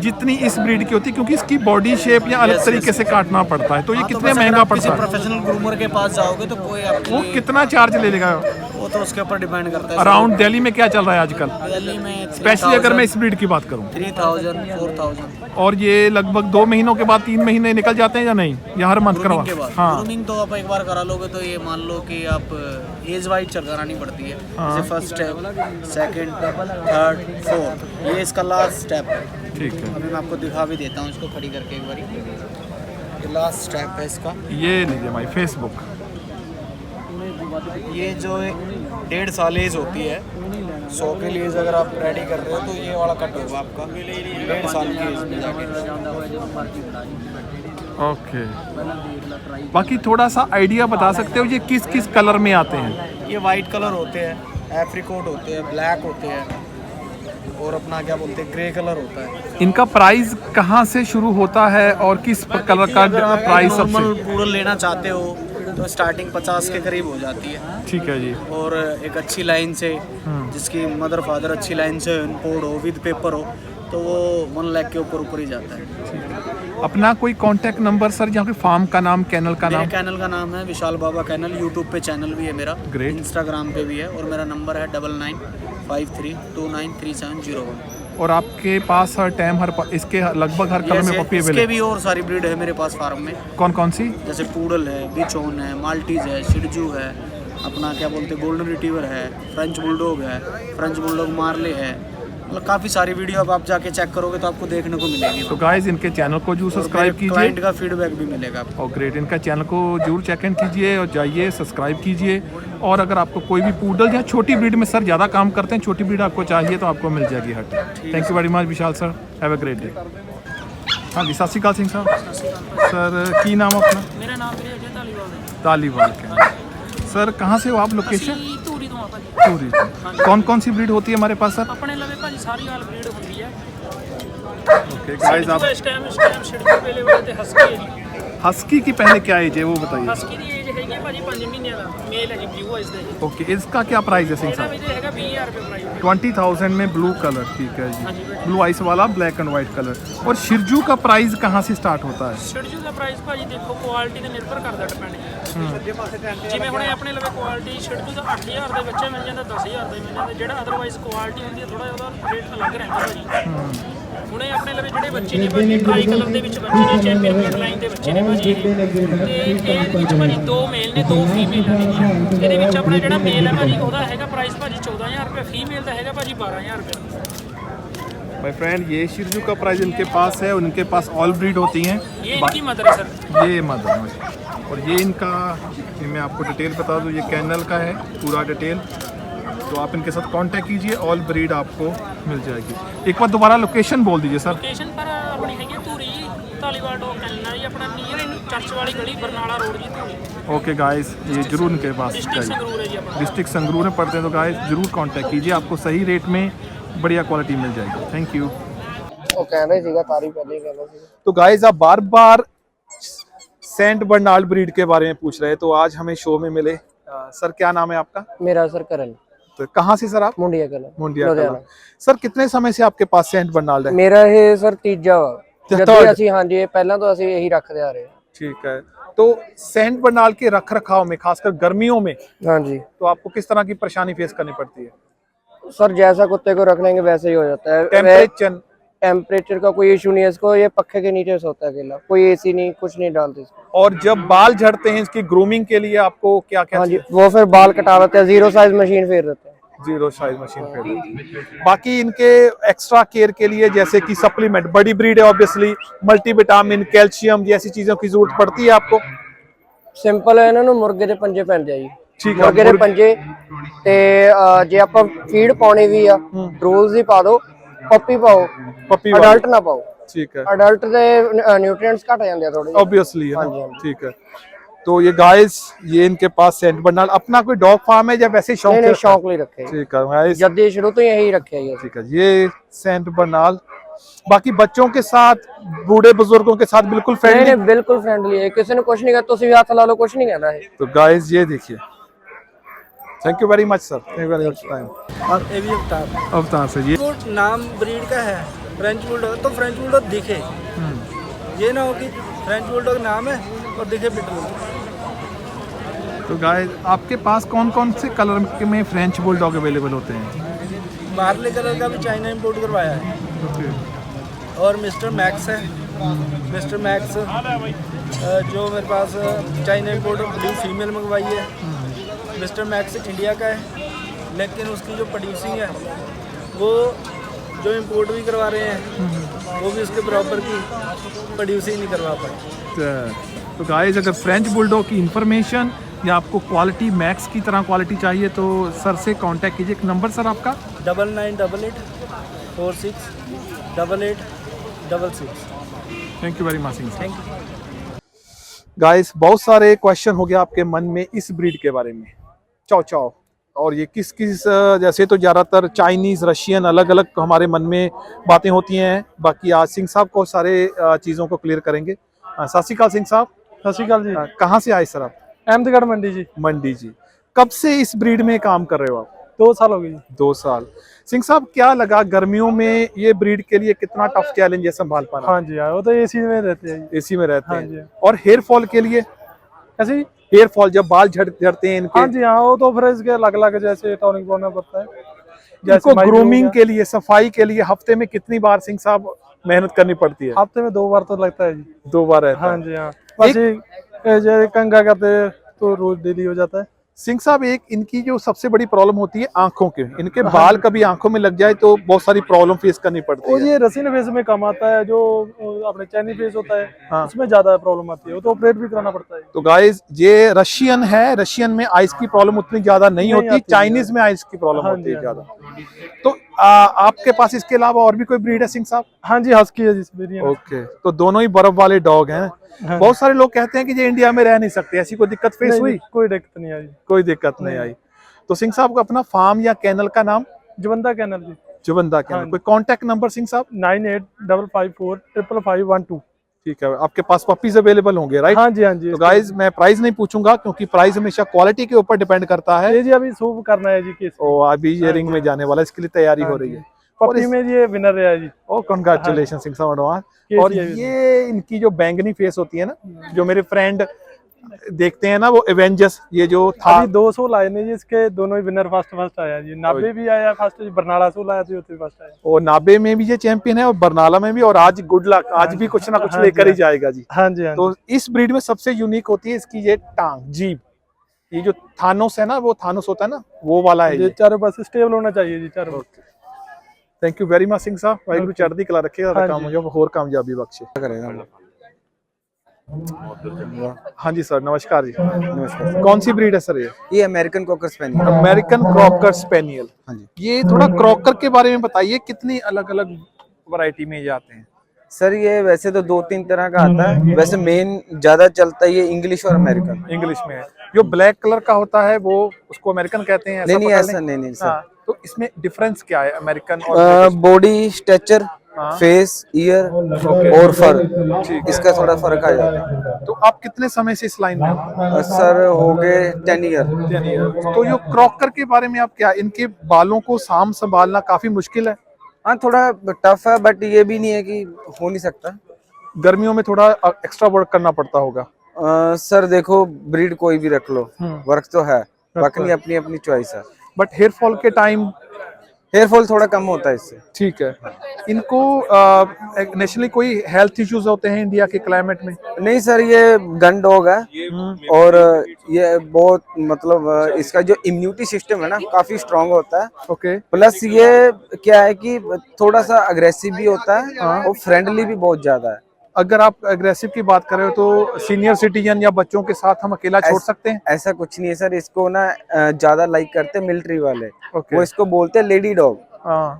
जितनी इस ब्रीड की होती, क्योंकि इसकी बॉडी शेप या अलग तरीके से काटना पड़ता है। तो ये कितने महंगा पड़ता है? प्रोफेशनल ग्रूमर के पास जाओगे तो कोई आपके वो लिए, कितना चार्ज ले लेगा? वो तो उसके ऊपर डिपेंड करता है। अराउंड दिल्ली में क्या चल रहा है आजकल? दिल्ली में स्पेशली अगर मैं इस ब्रीड की बात करूं 3000 4000। और ये लगभग 2 महीनों के बाद 3 महीने निकल जाते हैं या नहीं, या हर मंथ करवा? हाँ, ग्रूमिंग तो आप एक बार करा लोगे तो ये मान लो कि आप एज वाइज करानी पड़ती है। जैसे first step, second, third, fourth, ये इसका लास्ट स्टेप है। ठीक है। अभी मैं आपको दिखा भी देता हूँ इसको खड़ी करके एक बारी। ये लास्ट स्टेप है इसका। ये लीजिए भाई फेसबुक। ये जो 1.5 साल एज होती है, 100 के लिए अगर आप रेडी कर रहे हो तो ये वाला कट होगा आपका 1.5 साल की एज में जाके। ओके, बाकी थोड़ा सा आइडिया बता सकते हो ये किस किस कलर में आते हैं? ये वाइट कलर होते हैं, एप्रिकॉट होते हैं, ब्लैक होते हैं, और अपना क्या बोलते हैं ग्रे कलर होता है। इनका प्राइस कहाँ से शुरू होता है और किस कलर का प्राइस नॉर्मल सबसे? पूरल लेना चाहते हो तो स्टार्टिंग 50 के करीब हो जाती है। ठीक है जी। और एक अच्छी लाइन से, जिसकी मदर फादर अच्छी लाइन से इम्पोर्ट हो, विद पेपर हो, तो वो 1 लाख के ऊपर ही जाता है। अपना कोई कांटेक्ट नंबर सर, जहाँ के फार्म का नाम, कैनल का नाम? मेरे कैनल का नाम है विशाल बाबा कैनल। यूट्यूब पे चैनल भी है मेरा, ग्रेट। इंस्टाग्राम पे भी है, और मेरा नंबर है 9953293701। और आपके पास हर टाइम इसके लगभग हर कलर में पपी इसके अवेलेबल? भी और सारी ब्रीड है मेरे पास फार्म में। कौन कौन सी? जैसे पूडल है, बिचौन है, माल्टीज है, शिरजू है, अपना क्या बोलते हैं गोल्डन रिट्रीवर है, फ्रेंच बुलडॉग है, फ्रेंच बुलडॉग मार्ले है। मतलब काफ़ी सारी वीडियो अब आप जाके चेक करोगे तो आपको देखने को मिलेगी। तो गाइस इनके चैनल को जरूर सब्सक्राइब कीजिए, क्लाइंट का फीडबैक भी मिलेगा आपको। और ग्रेट, इनका चैनल को जरूर चेक इन कीजिए और जाइए सब्सक्राइब कीजिए। और अगर आपको कोई भी पूडल या छोटी ब्रीड में सर ज़्यादा काम करते हैं, छोटी ब्रीड आपको चाहिए तो आपको मिल जाएगी हट। Thank you very much Vishal sir, have a great day. हाँ जी, सत श्री अकाल सिंह साहब। सर की नाम अपना? मेरा नाम है तालीवाल के। सर कहाँ से हो आप? लोकेशन? टूरी। कौन कौन सी ब्रीड होती है हमारे पास सर? अपने लवे भाजी सारी वाल ब्रीड होती है। ओके गाइस, आप इस टाइम शिड़की अवेलेबल ते हस्की है जी। हस्की की पहले क्या एज है वो बताइए? हस्की दी एज हैगी भाजी 5 महीने ਦਾ मेल है जी, ब्लू आइज ਦਾ ਜੀ। ओके, इसका क्या प्राइस है सिंह ਇਹਦਾ साहब? ਵੀ ਜੀ ਹੈਗਾ 20000 ਰੁਪਏ ਪ੍ਰਾਈਸ। 20,000 में ब्लू कलर, ठीक है जी। हाँ जी, ब्लू आइस वाला ब्लैक एंड व्हाइट कलर। और शिरजू का प्राइस कहाँ से स्टार्ट होता है? शिड़जू ਦਾ ਪ੍ਰਾਈਸ ਭਾਜੀ ਦੇਖੋ ਕੁਆਲਿਟੀ ਤੇ ਨਿਰਭਰ ਕਰਦਾ ਡਿਪੈਂਡ। ਜਿਵੇਂ ਹੁਣ ਆਪਣੇ ਲਵੇ ਕੁਆਲਿਟੀ शिड़जू ਦਾ 8000 ਦੇ ਬੱਚੇ ਮਿਲ ਜਾਂਦਾ, 10000 ਦੇ ਮਿਲ ਜਾਂਦਾ। ਜਿਹੜਾ ਅਦਰਵਾਈਜ਼ ਕੁਆਲਿਟੀ ਹੁੰਦੀ ਹੈ ਥੋੜਾ ਉਹਦਾ ਰੇਟ ਅਲੱਗ ਰਹਿੰਦਾ ਭਾਜੀ। ਹੁਣ ਇਹ ਆਪਣੇ ਲਵੇ ਜਿਹੜੇ ਬੱਚੇ ਨੇ ਭਾਜੀ ਟ੍ਰਾਈ ਕਲਰ ਦੇ ਵਿੱਚ ਬੱਚੇ ਨੇ, ਚੈਂਪੀਅਨ ਬਲੱਡ ਲਾਈਨ ਦੇ ਬੱਚੇ ਨੇ ਭਾਜੀ। ਤੇ ਇਹ ਵਿੱਚ ਭਾਜੀ 2 ਮੇਲ ਨੇ 2 ਫੀਮੇਲ ਨੇ ਜੀ। ਇਹਦੇ ਵਿੱਚ ਆਪਣਾ ਜਿਹੜਾ ਮੇਲ ਹੈ ਭਾਜੀ ਉਹਦਾ ਹੈਗਾ ਪ੍ਰਾਈਸ ਭਾਜੀ 14000 ਰੁਪਏ, फीमेल का हैगा भाजी 12000 रुपये। भाई फ्रेंड, ये शिरजू का प्राइस इनके पास है, उनके पास ऑल ब्रीड होती हैं। ये इनकी मदर है सर। ये मदर है। और ये इनका, ये मैं आपको डिटेल बता दूँ, ये कैनल का है पूरा डिटेल। तो आप इनके साथ कांटेक्ट कीजिए, ऑल ब्रीड आपको मिल जाएगी। एक बार दोबारा लोकेशन बोल दीजिए सर। लोकेशन पर अपनी हैगी धूरी धालीवाल डॉग कैनल जी, अपना नियर चर्च वाली गली बरनाला रोड जी धूरी। ओके गाइस, ये जरूर इनके पास डिस्ट्रिक्ट संगरूर है जी अपना। डिस्ट्रिक्ट संगरूर में पड़ते हैं। तो गाइस जरूर कांटेक्ट कीजिए, आपको सही रेट में बढ़िया क्वालिटी मिल जाएगी। Thank you. ਉਹ ਕਹਿੰਦਾ ਸੀਗਾ ਤਾਰੀ ਪਹਿਲੇ ਹੀ ਕਹਿੰਦਾ ਸੀ। तो गाइस आप बार बार सेंट बर्नार्ड ब्रीड के बारे में पूछ रहे हैं, तो आज हमें शो में मिले। सर क्या नाम है आपका? ਮੇਰਾ ਸਰ ਕਰਨ तो कहाँ से सर आप? ਮੁੰਡਿਆ ਕਲਾ मुंडिया कला। सर कितने समय से आपके पास सेंट बर्नार्ड है? ਮੇਰਾ ਇਹ ਸਰ ਤੀਜਾ ਵਾ। ਜਦੋਂ ਅਸੀਂ ਹਾਂਜੀ ਇਹ ਪਹਿਲਾਂ ਤੋਂ ਅਸੀਂ ਇਹੀ ਰੱਖਦੇ ਆ ਰਹੇ ਹਾਂ। ठीक है। तो सेंट बर्नार्ड के रख रखाव में, खासकर गर्मियों में, ਹਾਂਜੀ तो आपको किस तरह की परेशानी फेस करनी पड़ती है? सर जैसा कुत्ते को रख लेंगे वैसे ही हो जाता है। टेम्परेचर का कोई इशू नहीं है इसको, ये पक्के के नीचे सोता है अकेला, कोई एसी नहीं, कुछ नहीं डालते इसको। और जब बाल झड़ते हैं इसकी ग्रूमिंग के लिए आपको क्या क्या? हाँ जी, वो फिर बाल कटा देते हैं, 0 साइज मशीन फेर देते हैं। जीरो साइज मशीन फेडर। बाकी इनके एक्स्ट्रा केयर के लिए जैसे कि सप्लीमेंट, बड़ी ब्रीड है ऑब्वियसली, मल्टीविटामिन, कैल्शियम जैसी चीजों की जरूरत पड़ती है आपको? ਸਿੰਪਲ ਇਹਨਾਂ ਨੂੰ ਮੁਰਗੇ ਦੇ ਪੰਜੇ ਪੈਂਦੇ ਆ ਜੀ। ਠੀਕ ਆ, ਮੁਰਗੇ ਦੇ ਪੰਜੇ ਤੇ ਜੇ ਆਪਾਂ ਫੀਡ ਪਾਉਣੀ ਵੀ ਆ ਰੂਲਸ ਹੀ ਪਾ ਦਿਓ, ਪੱਪੀ ਪਾਓ, पपी ਅਡਲਟ ਨਾ ਪਾਓ। ठीक है, ਅਡਲਟ ਦੇ ਨਿਊਟ੍ਰੀਐਂਟਸ घट ਜਾਂਦੇ ਆ थोड़े ऑब्वियसली है ना? ठीक है, तो ये गाइस, ये इनके पास सेंट बर्नाल अपना कोई डॉग फार्म है या वैसे शौक? नहीं शौक ਲਈ ਰੱਖੇ। ठीक है गाइस, जब शुरू तो यही रखे है। ठीक है, ये सेंट बर्नाल। बाकी बच्चों के साथ, बूढ़े बुजुर्गों के साथ बिल्कुल फ्रेंडली? नहीं बिल्कुल फ्रेंडली है, किसी ने कुछ नहीं कहा, तुम भी हाथ ला लो, कुछ नहीं कहना है। तो गाइस ये देखिए, thank you very much sir, thank you very much time. और ये भी अवतार से ये नाम ब्रीड का है फ्रेंच बुलडॉग, तो फ्रेंच बुलडॉग दिखे, ये ना हो कि फ्रेंच बुलडॉग नाम है और दिखे पिटबुल। तो गाइस आपके पास कौन कौन से कलर में फ्रेंच बुलडॉग अवेलेबल होते हैं? मार्ले कलर का भी चाइना इंपोर्ट करवाया है, और मिस्टर मैक्स है, मिस्टर मैक्स जो मेरे पास चाइना इंपोर्ट ब्लू फीमेल मंगवाई है। मिस्टर मैक्स इंडिया का है, लेकिन उसकी जो प्रोड्यूसिंग है वो जो इंपोर्ट भी करवा रहे हैं वो भी उसके बराबर की प्रोड्यूसिंग नहीं करवा पाए। तो गाइस अगर फ्रेंच बुलडॉग की इंफॉर्मेशन या आपको क्वालिटी मैक्स की तरह क्वालिटी चाहिए तो सर से कांटेक्ट कीजिए। एक नंबर सर आपका? 9988 46 88 66। Thank you very much Singh. Thank you guys, बहुत सारे क्वेश्चन हो गया आपके मन में इस ब्रीड के बारे में, चाओ चाओ, और ये किस किस जैसे तो ज़्यादातर चाइनीज़, रशियन अलग अलग हमारे मन में बातें होती हैं। बाकी आज सिंह साहब को सारे चीज़ों को क्लियर करेंगे। सत श्री अकाल सिंह साहब। सत श्री अकाल जी। कहाँ से आए सर आप? अहमदगढ़ मंडी जी। मंडी जी। कब से इस ब्रीड में काम कर रहे हो आप? 2 साल हो गए जी। 2 साल। सिंह साहब क्या लगा गर्मियों में ये ब्रीड के लिए कितना टफ चैलेंज है संभाल पाना? हाँ जी, वो तो एसी में रहते हैं। एसी में रहते हाँ हैं। जी। और हेयर फॉल के लिए कैसे? हेयर फॉल जब बाल झड़ते हैं इनके? हाँ जी हाँ, वो तो फिर इसके अलग अलग जैसे टॉनिक बोलना पड़ता है। इनको ग्रूमिंग के लिए, सफाई के लिए हफ्ते में कितनी बार सिंह साहब मेहनत करनी पड़ती है? हफ्ते में 2 बार तो लगता है जी। 2 बार रहता है। हाँ जी हाँ, जैसे कंघा करते तो रोज डेली हो जाता है। सिंह साहब, एक इनकी जो सबसे बड़ी प्रॉब्लम होती है आंखों के, इनके बाल कभी आंखों में लग जाए तो बहुत सारी प्रॉब्लम फेस करनी पड़ती है। ये रसीन फेस में कम आता है, जो अपने चाइनी फेस होता है हाँ। उसमें ज्यादा प्रॉब्लम आती है, वो तो ऑपरेट भी कराना पड़ता है। तो गाइस ये रशियन है, रशियन में आइस की प्रॉब्लम उतनी ज्यादा नहीं होती, चाइनीज में आइस की प्रॉब्लम होती है ज्यादा। तो आपके पास इसके अलावा और भी कोई ब्रीड है सिंह साहब? हाँ जी, हस्की है जी। ओके, तो दोनों ही बर्फ वाले डॉग हैं। हाँ। बहुत सारे लोग कहते हैं कि ये इंडिया में रह नहीं सकते, ऐसी कोई दिक्कत फेस हुई? कोई दिक्कत नहीं आई। कोई दिक्कत नहीं आई। तो सिंह साहब का अपना फार्म या कैनल का नाम? जुबंदा कैनल जी। जुबंदा कैनल। कोई कांटेक्ट नंबर सिंह साहब? 985545 55512। ठीक है, आपके पास पपीज अवेलेबल होंगे राइट? हाँ जी हाँ जी। तो गाइज मैं प्राइस नहीं पूछूंगा क्योंकि प्राइस हमेशा क्वालिटी के ऊपर डिपेंड करता है। ये जी अभी सूप करना है जी केस। ओ अभी ये रिंग में जाने वाला है, इसके लिए तैयारी हो रही है। पपी में ये विनर रहा है जी। ओ कांग्रेचुलेशन सिंह साहब एडवांस। और ये इनकी जो बैंगनी फेस होती है ना, जो मेरे फ्रेंड देखते हैं ना वो एवेंजर्स, ये जो था अभी 200 लाए ने जी, इसके दोनों ही विनर फर्स्ट आया जी। नाबे भी आया फर्स्ट, बरनाला 100 लाया तो फर्स्ट आया। और नाबे में भी ये चैंपियन है और बरनाला में भी, और आज गुड लक, आज भी कुछ ना कुछ लेकर ही जाएगा जी। हाँ जी। तो इस ब्रीड में सबसे यूनिक होती है इसकी ये टांग, जीभ, ये जो थानोस है ना, वो थानोस होता है ना, वो वाला है। ये चारों पास स्टेबल होना चाहिए जी, चारों। Thank you very much Singh साहब, वाहिगुरू चढ़दी कला रखेगा, काम हो, और कामयाबी बख्शे करेगा। हाँ जी सर, नमस्कार जी। नमस्कार। कौन सी ब्रीड है सर ये American cocker spaniel. American Crocker spaniel. हाँ जी। ये थोड़ा क्रॉकर के बारे में बताइए, कितनी अलग अलग वैरायटी में ये आते हैं? सर ये वैसे तो 2-3 तरह का आता है, वैसे मेन ज्यादा चलता है ये इंग्लिश और अमेरिकन। इंग्लिश में है, जो ब्लैक कलर का होता है वो उसको अमेरिकन कहते हैं? नहीं ऐसा नहीं सर। हाँ, तो इसमें डिफरेंस क्या है अमेरिकन और? बॉडी स्ट्रक्चर, फेस, ईयर और फर, इसका थोड़ा फर्क आ जाता है। तो आप कितने समय से इस लाइन में? सर हो गए 10 ईयर। तो ये क्रॉकर के बारे में आप क्या, इनके बालों को साम संभालना काफी मुश्किल है? हाँ थोड़ा टफ है, बट ये भी नहीं है कि हो नहीं सकता। गर्मियों में थोड़ा एक्स्ट्रा वर्क करना पड़ता होगा? सर देखो ब्रीड कोई भी रख लो, वर्क तो है, बाकी अपनी अपनी चॉइस है। बट हेयर फॉल के टाइम हेयर फॉल थोड़ा कम होता है इससे। ठीक है। इनको नेशनली कोई हेल्थ इश्यूज होते हैं इंडिया के क्लाइमेट में? नहीं सर, ये गन डॉग है और ये बहुत मतलब इसका जो इम्यूनिटी सिस्टम है ना काफी स्ट्रांग होता है। ओके। प्लस ये क्या है कि थोड़ा सा अग्रेसिव भी होता है और फ्रेंडली भी बहुत ज्यादा है। अगर आप एग्रेसिव की बात करें तो सीनियर सिटीजन या बच्चों के साथ हम अकेला छोड़ सकते हैं? ऐसा कुछ नहीं है सर, इसको ना ज्यादा लाइक करते हैं मिलिट्री वाले। ओके। वो इसको बोलते हैं लेडी डॉग,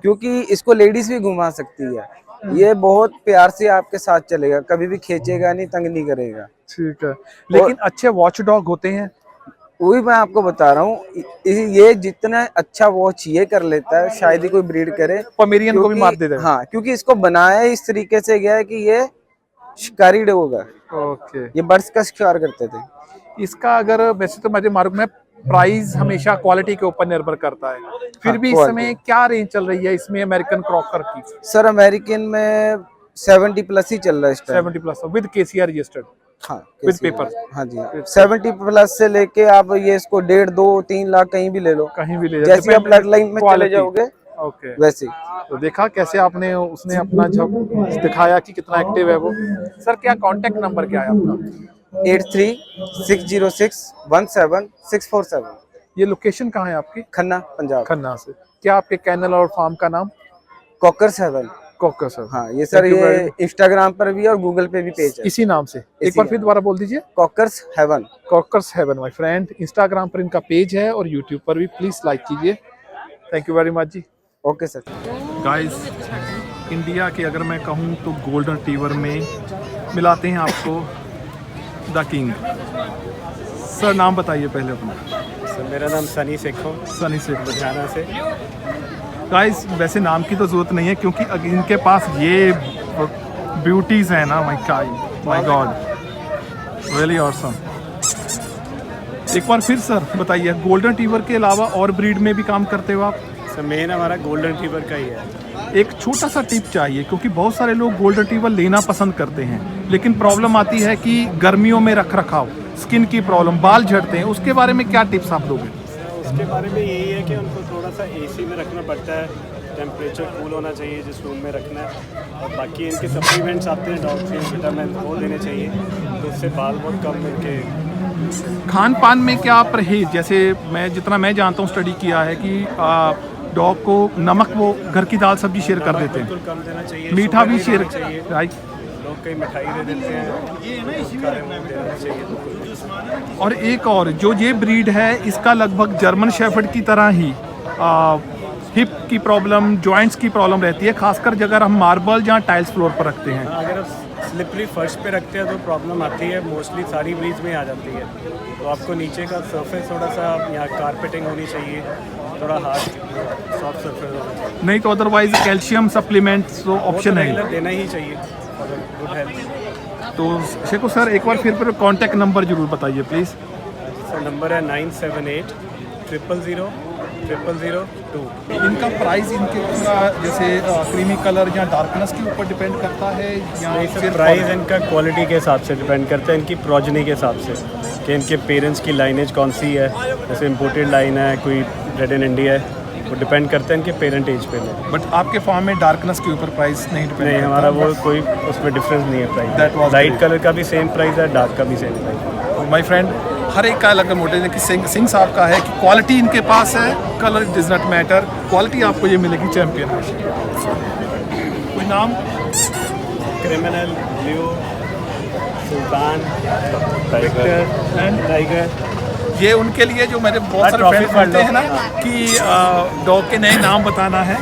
क्योंकि इसको लेडीज भी घुमा सकती है। ये बहुत प्यार से आपके साथ चलेगा, कभी भी खींचेगा नहीं, तंग नहीं करेगा। ठीक है। लेकिन अच्छे वॉच डॉग होते हैं? वही मैं आपको बता रहा हूँ, ये जितना अच्छा वॉच ये कर लेता है शायद ही कोई ब्रीड करे। पोमेरियन को भी मार देता है। हाँ, क्योंकि इसको बनाया इस तरीके से गया है कि ये शिकारी डॉग है। ओके। ये बर्ड्स का शिकार करते थे। इसका अगर वैसे तो मुझे मालूम है प्राइस हमेशा क्वालिटी के ऊपर निर्भर करता है, फिर भी इस समय क्या रेंज चल रही है इसमें अमेरिकन क्रॉकर की? सर अमेरिकन में 70 प्लस ही चल रहा है इस time. 70 plus with KCR registered? हाँ, विद पेपर। हाँ जी, 70 प्लस से लेके आप ये इसको 1.5, 2, 3 लाख कहीं भी ले लो, कहीं भी ले जैसे आप ब्लड लाइन में चले जाओगे ओके वैसे। तो देखा कैसे आपने उसने अपना जब दिखाया कि कितना एक्टिव है वो। सर क्या कांटेक्ट नंबर क्या है आपका? 8360617647। ये लोकेशन कहाँ है आपकी? खन्ना, पंजाब। खन्ना से। क्या आपके कैनल और फार्म का नाम? कॉकर्स हेवन। Cocker's haven. हाँ, ये सर ये इंस्टाग्राम पर भी और गूगल पे भी पेज है इसी नाम से। एक बार फिर दोबारा बोल दीजिए। Cocker's Haven. Cocker's Haven my friend. Instagram पर इनका पेज है और यूट्यूब पर भी, प्लीज लाइक कीजिए। Thank you very much ji. Okay sir. Guys, India के अगर मैं कहूँ तो गोल्डन रिट्रीवर में मिलाते हैं आपको द किंग। सर नाम बताइए पहले अपना। सर मेरा नाम सनी शेख हो। सनी शेख लुधियाना से। गाइस वैसे नाम की तो ज़रूरत नहीं है क्योंकि इनके पास ये ब्यूटीज़ हैं ना, माय गॉड रियली ऑसम। एक बार फिर सर बताइए, गोल्डन रिट्रीवर के अलावा और ब्रीड में भी काम करते हो आप? सर मेन हमारा गोल्डन रिट्रीवर का ही है। एक छोटा सा टिप चाहिए क्योंकि बहुत सारे लोग गोल्डन रिट्रीवर लेना पसंद करते हैं, लेकिन प्रॉब्लम आती है कि गर्मियों में रख रखाव, स्किन की प्रॉब्लम, बाल झड़ते हैं, उसके बारे में क्या टिप्स आप दोगे? उसके बारे में यही है कि उनको थोड़ा सा एसी में रखना पड़ता है, टेम्परेचर कूल होना चाहिए जिस रूम में रखना है, और बाकी इनके सप्लीमेंट्स आते हैं डॉग फीड, विटामिन वो देने चाहिए, तो उससे बाल बहुत कम मिलके। खान पान में क्या परहेज? जैसे जितना मैं जानता हूँ, स्टडी किया है कि डॉग को नमक वो घर की दाल सब्जी शेयर कर देते हैं, बिल्कुल कम देना चाहिए, मीठा भी शेयर चाहिए। राइट। लोग कई मिठाई दे देते हैं, देना चाहिए। और एक और जो ये ब्रीड है इसका लगभग जर्मन शेफर्ड की तरह ही हिप की प्रॉब्लम, जॉइंट्स की प्रॉब्लम रहती है, खासकर अगर हम मार्बल या टाइल्स फ्लोर पर रखते हैं। अगर आप स्लिपरी फर्श पे रखते हैं तो प्रॉब्लम आती है, मोस्टली सारी ब्रीड्स में आ जाती है। तो आपको नीचे का सरफेस थोड़ा सा यहाँ कारपेटिंग होनी चाहिए, थोड़ा हार्ड सॉफ्ट सरफेस होना चाहिए, नहीं तो अदरवाइज कैल्शियम सप्लीमेंट्स तो ऑप्शन है, देना ही चाहिए फॉर गुड हेल्थ। तो शेखो सर एक बार फिर कॉन्टैक्ट नंबर जरूर बताइए प्लीज़। सर नंबर है 9780000002। इनका प्राइस इनके पूरा जैसे क्रीमी कलर या डार्कनेस के ऊपर डिपेंड करता है या सिर्फ प्राइस इनका क्वालिटी के हिसाब से डिपेंड करता है, इनकी प्रोजनी के हिसाब से कि इनके पेरेंट्स की लाइनेज कौन सी है, जैसे इम्पोर्टेड लाइन है, कोई ब्रेड इन इंडिया है, वो डिपेंड करता है इनके पेरेंट एज पे। बट आपके फार्म में डार्कनेस के ऊपर प्राइस नहीं डिपेंड? नहीं, हमारा वो कोई उसमें डिफरेंस नहीं है प्राइस। लाइट कलर का भी सेम प्राइस है, डार्क का भी सेम प्राइस है। माय फ्रेंड, हर एक का अलग मोटिव है कि सिंह साहब का है कि क्वालिटी इनके पास है, colour does not matter, quality आपको ये मिलेगी चैंपियन। कोई नाम? क्रिमिनल, लियो, सुल्तान, टाइगर। ये उनके लिए जो मेरे बहुत सारे फ्रेंड्स बोलते हैं ना कि डॉग के नए नाम बताना है।